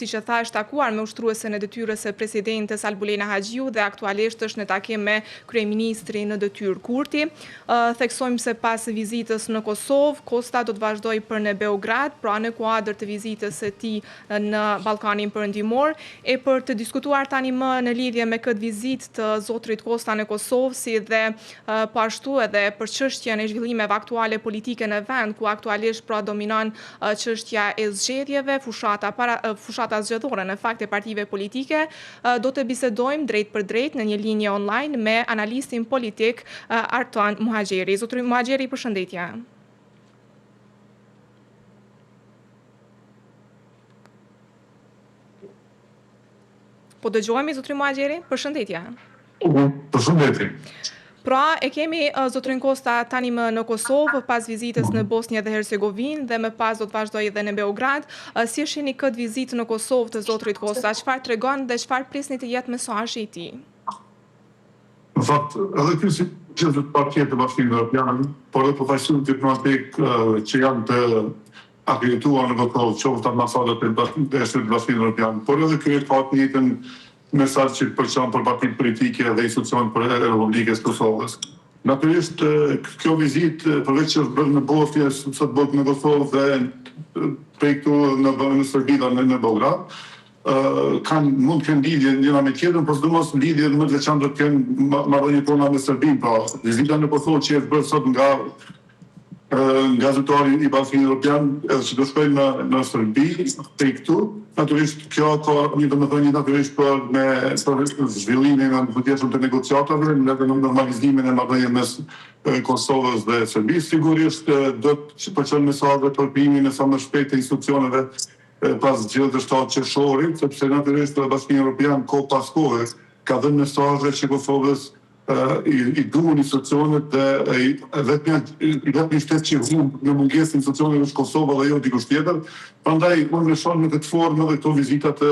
Siç e tha, është takuar me ushtruesen e detyrës së presidentes Albulena Haxhiu dhe aktualisht është në takim me kryeministrin në detyrë Kurti. Theksojmë se pas vizitës në Kosovë, Kosta do të vazhdojë për në Beograd, pra në kuadër të vizitës së tij në Ballkanin Perëndimor, e për të diskutuar tani më në lidhje me këtë vizitë të zotrit Kosta në Kosovë, si dhe po ashtu edhe për çështjen e zhvillimeve aktuale politike në vend, ku aktualisht pra dominon çështja e zgjedhjeve, fushata zgjedhore në fakt e partive politike, do të bisedojmë drejt për drejt në një linje online me analistin politik Artan Muhaxheri. Zotri Muhaxheri, përshëndetje. Po dëgjohemi, zotri Muhaxheri? Përshëndetje. Përshëndetje. Pra, e kemi zotrin Kosta tani më në Kosovë, pas vizitës në Bosnjë dhe Hercegovinë, dhe më pas do të vazhdojë edhe në Beograd. Si e shihni këtë vizitë në Kosovë të zotrit Kosta? Çfarë tregon dhe çfarë prisni të jetë mesazhi i tij? Në fakt, edhe ky si gjithë partitë të Bashkimit Evropian, por edhe përfaqësues diplomatik që janë të akredituar në Kosovë, qoftë ambasadat e Bashkimit Evropian, por edhe ky ka të njëjtën mesazh që përçon për partitë politike dhe institucionet për Republikës Kosovës. Natyrisht, kjo vizitë, përveç që është bërë në Bosnjë, sot bëhet në Kosovë dhe prej këtu në Serbi dhe në Beograd, mund të kenë lidhje njëra me tjetrën, por sidomos lidhje më të veçantë do të kenë marrëdhënie tona me Serbinë. Pra, vizita në Kosovë që është bërë sot nga zyrtari i Bashkimit Evropian, edhe që do shkojnë në Serbi, prej këtu, natyrisht kjo ka një domethënie natyrisht për zhvillimin e përjetshëm të negociatave, në normalizimin e marrëdhënieve mes Kosovës dhe Serbisë. Sigurisht do të përçon mesazhe për krijimin e sa më shpejt të institucioneve pas zgjedhjeve të 7 qershorit, sepse natyrisht Bashkimi Evropian kohë pas kohe ka dhënë mesazhe që Kosovës i duhen institucionet dhe vetëm shtet që humbë në mungesë institucioneve është Kosova dhe jo dikush tjetër. Prandaj unë shoh në këtë formë edhe këto vizita të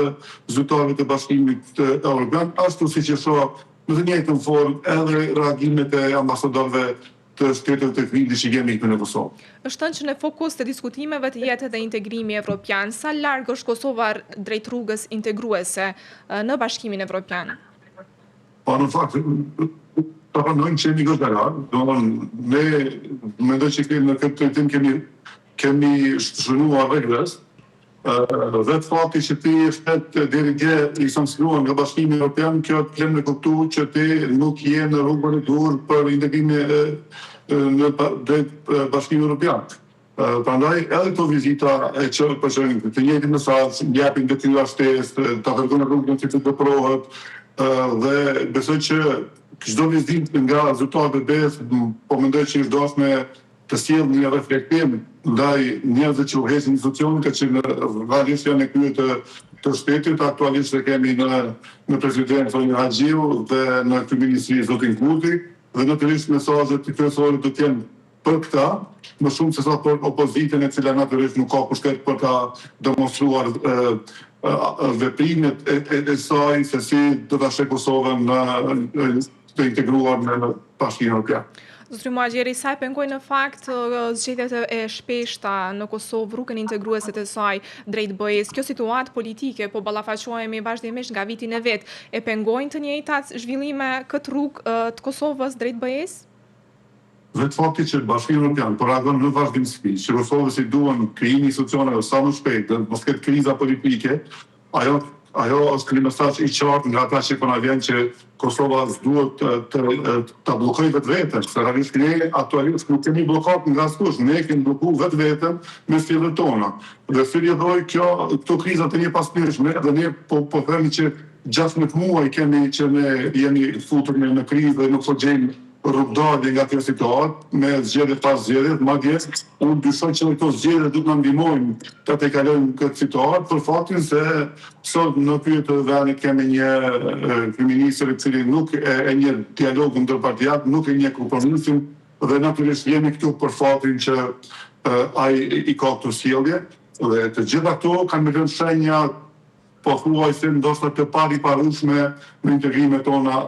zyrtarëve të Bashkimit Evropian, ashtu siç e shoh në të njëjtën formë edhe reagimet e ambasadorëve të shteteve të Kuvendit që kemi në Kosovë. Është thënë që në fokus të diskutimeve të jetë edhe integrimi evropian. Sa larg është Kosova drejt rrugës integruese në Bashkimin Evropian? Po në fakt ta pranojmë që jemi goxha larg, ne mendoj që në këtë drejtim kemi shënuar rregullas. Dhe fakti që ti shtet deri dje i sankcionuar nga Bashkimi Evropian, kjo të lëmë në kuptu që ti nuk je në rrugën e duhur për integrimin në drejt Bashkimit Evropian. Prandaj edhe këto vizita e që përshërin të njëjtin mesazh, japin detyra shtesë, ta kërkojnë rrugën që të veprohet, dhe besoj që çdo vizitë nga zyrtarët e BE-s, po mendoj që është dashme të sjellë një reflektim ndaj njerëzve që udhëheqin institucionin, që në vazhdimisht janë e krye të shtetit, aktualisht e kemi në presidentin Haxhiu dhe në kryeministrin zotin Kurti, dhe natyrisht mesazhet të kryesorit do të jenë për këta, më shumë se sa për opozitën, e cila natyrisht nuk ka pushtet për ta demonstruar veprimet e saj se si do ta sheh Kosovën të integruar në Bashkimin Evropian. Zotri Muhaxheri, sa e pengoj në fakt zgjedhjet e shpeshta në Kosovë, rrugën integruese të saj drejt BE-s? Kjo situatë politike, po ballafaqohemi vazhdimisht nga viti në vet, e pengojnë të njëjtat zhvillime këtë rrugë të Kosovës drejt BE-s? Vetë fakti që Bashkimi Evropian po reagon në vazhdimsi, që Kosovës i duan krijimi institucioneve sa më shpejt, dhe mos ketë kriza politike, ajo është një mesazh i qartë nga ata që po na vjen që Kosova duhet ta bllokojë vetveten, se realisht ne aktualisht nuk kemi bllokat nga askush, ne kemi bllokuar vetveten me sfidët tona. Dhe sfidoj këto kriza të një pasnjëshme, dhe ne po themi që 16 muaj kemi që ne jemi futur në krizë dhe nuk po gjejmë rrugdalje nga kjo situatë, me zgjedhje pas zgjedhje, madje unë dyshoj që këto zgjedhje do të na ndihmojnë të tejkalojmë këtë situatë, për faktin se sot në këtë vend kemi një kryeministër i cili nuk e njeh dialogun ndërpartijak, nuk e njeh kompromisin, dhe natyrisht jemi këtu për faktin që ai i ka këto sjellje, dhe të gjitha këto kanë më dhënë shenja pothuajse ndoshta të pariparueshme në integrimet tona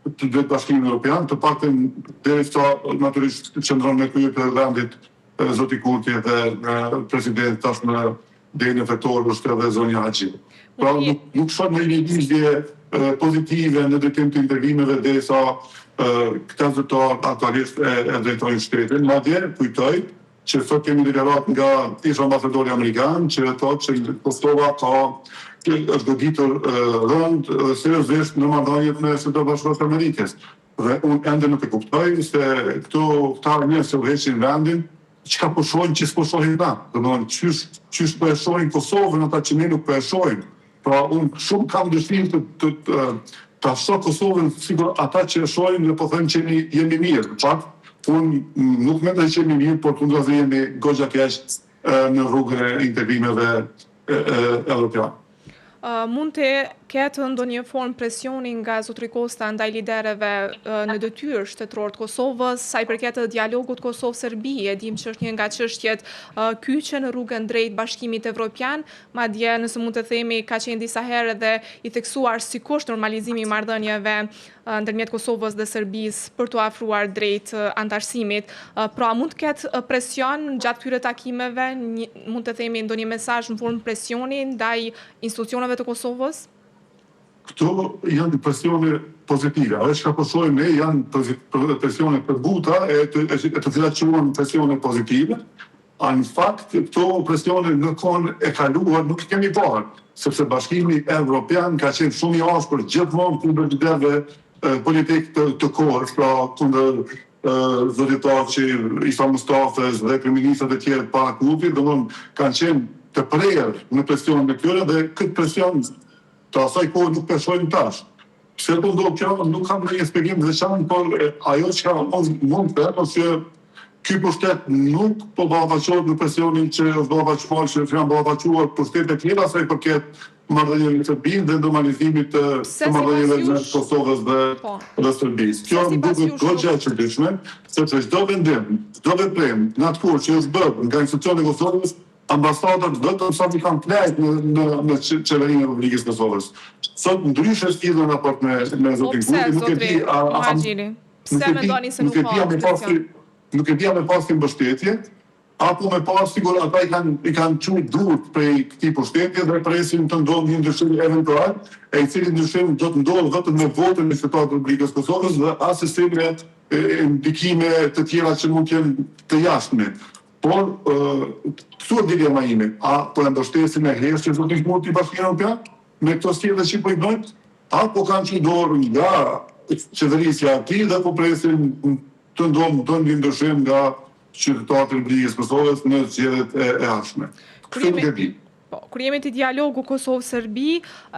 të drejt Bashkimit Evropian, të paktën derisa natyrisht qëndron në krye të vendit zoti Kurti dhe presidenti tash në deri në fetor është edhe zonja Haxhiu. Pra nuk shoh në një lidhje pozitive në drejtim të integrimeve derisa këta zyrtar aktualisht e drejtojnë shtetin. Madje kujtoj që sot kemi deklarat nga ish ambasadori amerikan që thotë që Kosova është goditur rënd seriozisht në marrëdhëniet me Shtetet Bashkuara të Amerikës. Dhe unë ende nuk e kuptoj se këta njerëz që udhëheqin vendin, çka po shohin që s'po shohin na. Domethënë çysh po e shohin Kosovën ata që ne nuk po e shohim. Pra unë shumë kam dëshirë ta shoh Kosovën sikur ata që e shohin dhe po thënë që jemi mirë. Unë nuk mendoj që jemi mirë, por kundazi jemi goxha keq në rrugën e integrimeve evropiane. Mund të ketë ndonjë formë presioni nga zotri Kosta ndaj liderëve në detyrë shtetëror të Kosovës, sa i përket dialogut Kosovë-Serbi, e dim që është një nga çështjet kyçe në rrugën drejt Bashkimit Evropian, madje nëse mund të themi ka qenë disa herë edhe i theksuar sikur normalizimi i marrëdhënieve ndërmjet Kosovës dhe Serbisë për t'u afruar drejt antarësimit. Pra mund të ketë presion gjatë këtyre takimeve, mund të themi ndonjë mesazh në formë presioni ndaj institucioneve të Kosovës? Këto janë presione pozitive. Ajo që po shohim ne janë presione të buta e të cilat quhen presione pozitive. Në fakt, këto presione në kohën e kaluar nuk i kemi parë, sepse Bashkimi Evropian ka qenë shumë i ashpër gjithmonë kundër liderëve politik të kohës, pra kundër zotëtar që Isa Mustafës dhe kryeministrat e tjerë para klubit, domthonë kanë qenë të prerë në presionin e tyre dhe këtë presion të asaj kohë nuk përshojnë tash. Pse po ndodh kjo, nuk kam ndonjë shpjegim të veçantë, por ajo që mund të them është që ky pushtet nuk po ballafaqohet në presionin që është ballafaquar, që janë ballafaqur pushtete tjera sa i përket marrëdhënieve me Serbinë dhe normalizimit të marrëdhënieve mes Kosovës dhe Serbisë. Kjo më duket goxha e çuditshme, sepse çdo vendim, çdo veprim natyr që është bërë nga institucionet e Kosovës, ambasadat vetëm sa i kanë plajt në qeverinë e Republikës Kosovës. Sot ndryshe lidhen raport me zotin Kurti, nuk e di nuk e di me pasi mbështetje, apo me pas sigur ata i kanë çuar durt prej këtij pushteti dhe presin të ndodhë një ndryshim eventual, e i cili ndryshim do të ndodhë vetëm me votën e Shtetit të Republikës Kosovës dhe asnjë me ndikime të tjera që mund të jenë të jashtme. Por, këtu është dilema ime, a po e mbështesin e hershë që zotin Kurti Bashkimin Evropian me këto sjellje që po i bëjnë, apo kanë çuar dorë nga qeverisja e tij dhe po presin të ndodhë një ndryshim nga qytetarët e Republikës Kosovës në zgjedhjet e ardhshme. Këtë nuk e di. Kur jemi te dialogu Kosovë-Serbi,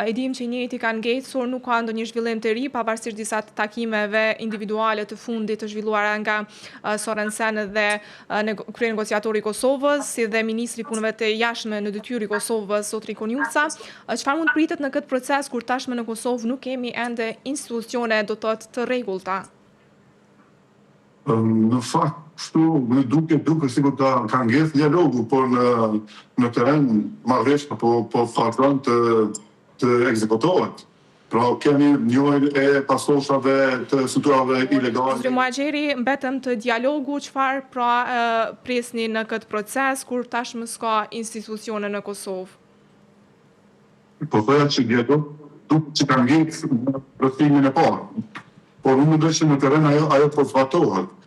e dim që njëjti kanë ngecur, nuk ka ndonjë zhvillim të ri, pavarësisht disa takimeve individuale të fundit të zhvilluara nga Sorensen dhe kryenegociatori i Kosovës, si dhe ministri i punëve të jashtme në detyrë i Kosovës, zotri Konjuca. Çfarë mund pritet në këtë proces kur tashmë në Kosovë nuk kemi ende institucione do të thotë të rregullta? Në fakt, kështu më duket sikur ka ngecë dialogu, por në terren marrëveshja po fazon të ekzekutohet. Pra kemi njohjen e pasoshave të strukturave ilegale. Zotri Muhaxheri, mbetëm të dialogu, çfarë pra presni në këtë proces kur tashmë s'ka institucione në Kosovë? Po thoya që dialogu duket që ka ngecë në rrethimin e parë. Por unë mendoj që në terren ajo po zbatohet.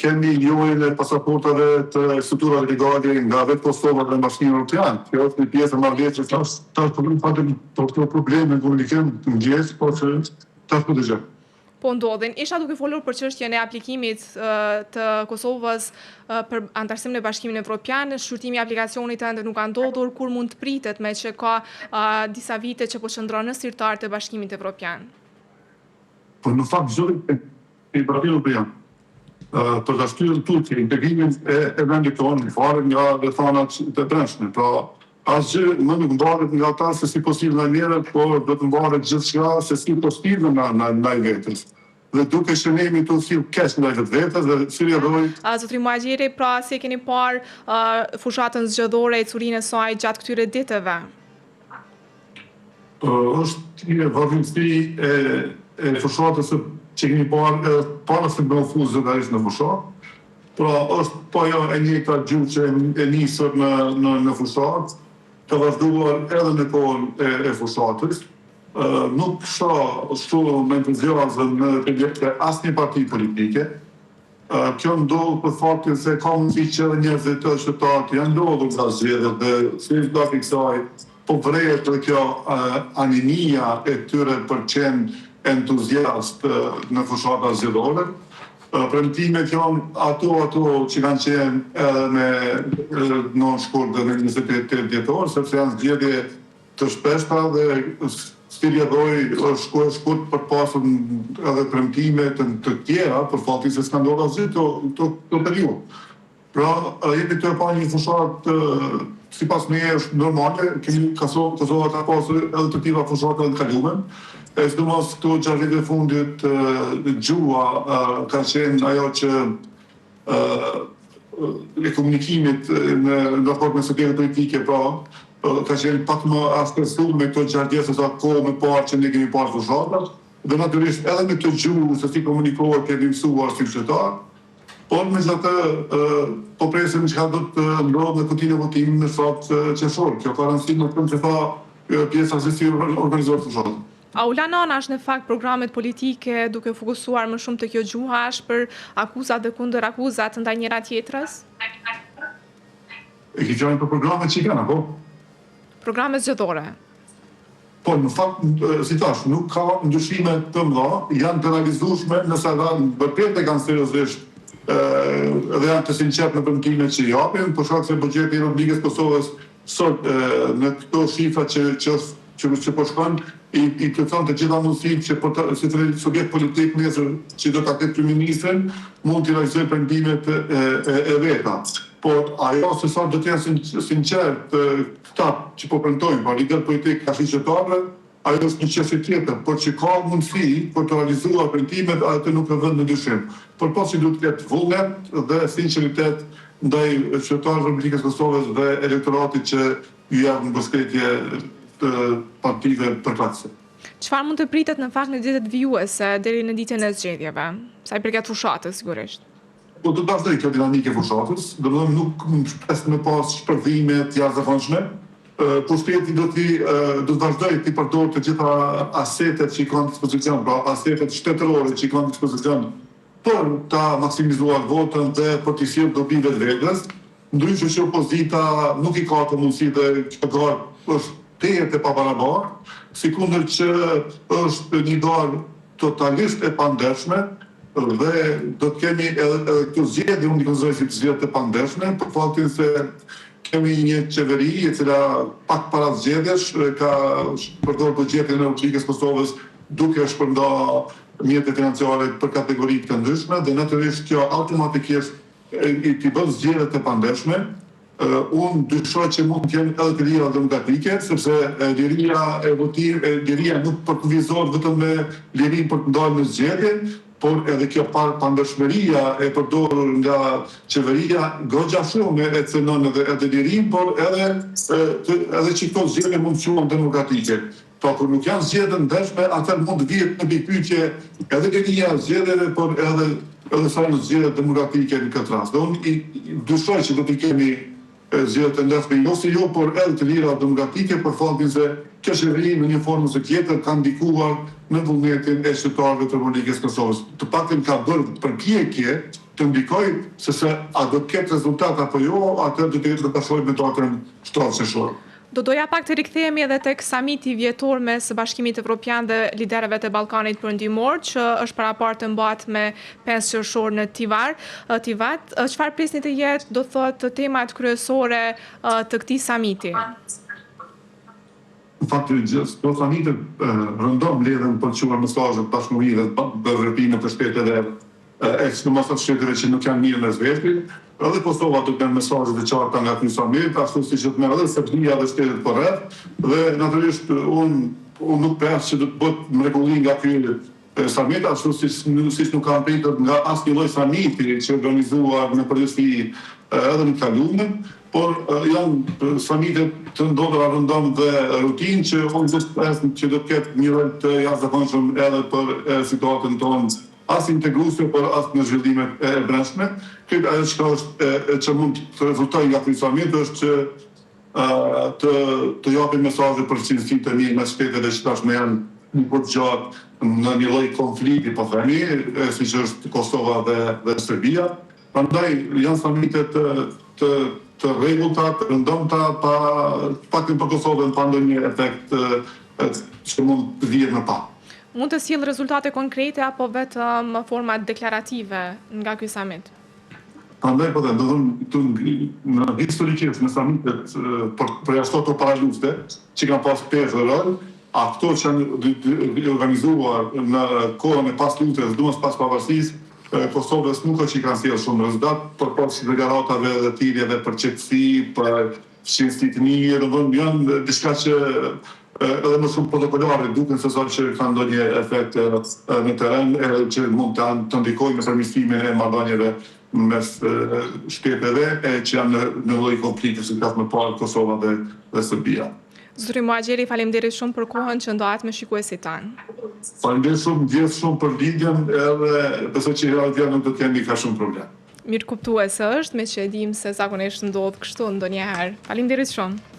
Kemi njohjen e pasaportave të strukturave legale nga vetë Kosova dhe Bashkimi Evropian. Kjo është një pjesë e marrëveshjes. Tash po probleme në komunikim të mëngjes, por që tash po dëgjoj. Po ndodhin. Isha duke folur për çështjen e aplikimit të Kosovës për antarësimin në Bashkimin Evropian, shqyrtimi i aplikacionit ende nuk ka ndodhur, kur mund të pritet me që ka disa vite që po qëndron në sirtar të Bashkimit Evropian. Po në fakt zoti i Bashkimit Evropian për ta shtyrë tutje integrimin e vendit tonë fare nga rrethanat të brendshme. Pra asgjë më nuk mbahet nga ata se si possible ndaj por do të mbahet gjithçka se si possible ndaj vetes. Dhe duke që ne jemi të sill keq ndaj vetes dhe cili rroj. Zotri Muhaxheri, pra si e keni parë fushatën zgjedhore e curinë e saj gjatë këtyre ditëve? Është një vazhdimsi e fushatës që kemi parë para se bëhen fuzë në fushatë. Pra është po ajo e njëjta gjuhë që e nisur në fushatë. të vazhduar edhe në kohën e fushatës. Nuk shoh shumë me entuziazëm në projekte asnjë parti politike. Kjo ndodh për faktin se ka mundësi që edhe njerëzit të shqiptarë të janë lodhur nga zgjedhjet dhe si do të kësaj po vret kjo anemia e këtyre përqend entuziast në fushata zgjedhore. Premtimet janë ato që kanë qenë edhe në shkurt dhe në 28 dhjetor, sepse janë zgjedhje të shpeshta dhe Stiljedhoj është shkurt për pasur edhe premtime të tjera për faktin se s'ka ndodhur asgjë të periudhë. Pra, jemi të pa një fushat sipas meje është normale, Kosova ka pasur edhe të tilla fushata të kaluara. Sidomos këto 6 vite fundit gjua ka qenë ajo që e komunikimit në raport me subjekte politike, pra ka qenë pak më askërsuar me këto gjardje sa kohë më parë që ne kemi parë fushatat, dhe natyrisht edhe me këtë gjuhë se si komunikohet kemi mësuar si qytetar, por megjithatë po presim çka do të ndodhë në kutinë e votimit në shtatë qershor. Kjo ka rëndësi më shumë se tha pjesa se si organizohet fushatat. A u lanon është në fakt programet politike duke fokusuar më shumë të kjo gjuha është për akuzat dhe kundër akuzat ndaj njëra tjetrës? E ki qenë për programet që i kanë, apo? Programet zgjedhore. Po, në fakt, si thash, nuk ka ndryshime të mëdha, janë të realizueshme nëse vërtet e kanë seriozisht dhe janë të sinqert në premtimet që japin, për shkak se buxheti i Republikës Kosovës sot në këto shifra që po shkojnë i plotson të gjitha mundësitë që si të subjekt politik nesër që do ta ketë kryeministrin mund të realizojë premtimet e veta. Por ajo se sa do të jenë sinqert këta që po premtojnë, pra lider politik ka qytetarëve, ajo është një çështje tjetër, por që ka mundësi për të realizuar premtimet, atë nuk e vend në dyshim. Por pasi duhet të ketë vullnet dhe sinqeritet ndaj qytetarëve të Republikës Kosovës dhe elektoratit që ju japin mbështetje të partive përkatëse. Çfarë mund të pritet në fakt në ditët vijuese deri në ditën e zgjedhjeve, sa i përket fushatës sigurisht? Po do të vazhdoj kjo dinamike fushatës, domethënë nuk shpes me pas shpërthime të jashtëzakonshme. Pushteti do të vazhdoj të përdorë të gjitha asetet që i kanë në dispozicion, pra asetet shtetërore që i kanë në dispozicion për ta maksimizuar votën dhe për të sjellë dobive të vetes, ndryshe që opozita nuk i ka të mundësi dhe që garë është të pabarabartë, sikundër që është një garë totalisht e pandershme, dhe do të kemi edhe këto zgjedhje, unë i konsideroj si zgjedhje të pandershme, për faktin se kemi një qeveri e cila pak para zgjedhjesh ka përdorur buxhetin e Republikës Kosovës duke shpërndarë mjete financiare për kategori të ndryshme dhe natyrisht kjo automatikisht i bën zgjedhje të pandershme. Unë dyshoj që mund të jenë edhe të lira demokratike, sepse liria nuk përkufizohet vetëm me lirin për të ndalë në zgjedhje, por edhe kjo pandërshmëria e përdorur nga qeveria goxha shumë e cënon edhe lirin, por edhe që këto zgjedhje mund të quhen demokratike. Pra kur nuk janë zgjedhje ndershme, atëherë mund të vihet në pikpyetje edhe liria e zgjedhjeve, por edhe sa janë zgjedhje demokratike në këtë rast. Dhe unë dyshoj që do të kemi zgjedhje të ndershme, jo, por edhe të lira demokratike, për faktin se kjo qeveri në një formë ose tjetër ka ndikuar në vullnetin e qytetarëve të Republikës Kosovës. Të paktën ka bërë përpjekje të ndikojë se a do të ketë rezultat apo jo, atë do të shohim në datën 7 qershor. Do doja pak të rikthehemi edhe tek samiti vjetor mes Bashkimit Evropian dhe liderëve të Ballkanit Perëndimor, që është parapartë të mbahet me 5 qershor në Tivat. Çfarë prisni të jetë, do thotë, temat kryesore të këtij samiti? Në fakt, do samitet rëndom mbledhen për të quajtur mesazhe të bashkëpunie dhe veprimeve të shteteve sidomos ato shteteve që nuk janë mirë në zvezdit. Edhe Kosova do të kenë mesazhe të qarta nga ky samit, ashtu siç do të merr edhe Serbia dhe shtetet përreth, dhe natyrisht unë nuk pres që do të bëhet mrekulli nga ky samit, ashtu siç nuk kanë pritur nga asnjë lloj samiti që organizuar në përgjithësi edhe në kalumen, por janë samite të ndodhura rëndom dhe rutinë që unë do të pres që do të ketë një rol të jashtëzakonshëm edhe për situatën tonë, as integruese, por as në zhvillimet e brendshme. Ajo që mund të rezultojë nga ky samit është që të japin mesazhe për qindësitë e mirë mes shteteve që tashmë janë një kohë gjatë në një lloj konflikti, po themi, siç është Kosova dhe Serbia. Prandaj janë samite të rregullta, të rëndomta, paktën për Kosovën pa ndonjë efekt që mund të vihet më pa. Mund të sjellë rezultate konkrete apo vetëm forma deklarative nga ky samit? Prandaj po them, do të thonë në historikisht në samitet përjashtot të paralufte, që kanë pas 5 rol, ato që janë organizuar në kohën e pas luftës, domos pas pavarësisë, Kosovës nuk është që i kanë sjellë shumë rezultat, për pas deklaratave dhe thirrjeve për qetësi, për qindësi të mirë, do të janë diçka që edhe më shumë protokolare duken se sa që kanë ndonjë efekt në terren që mund të ndikojnë në përmirësimin e marrëdhënieve mes shteteve që janë në lloj konflikti si ka më parë Kosova dhe Serbia. Zotëri Muhaxheri, faleminderit shumë për kohën që ndohat me shikuesit tanë. Faleminderit shumë, ndjes shumë për lidhjen edhe besoj që herë nuk do të kemi ka shumë problem. Mirë kuptuese është, me që e dim se zakonisht ndodh kështu ndonjëherë. Faleminderit shumë.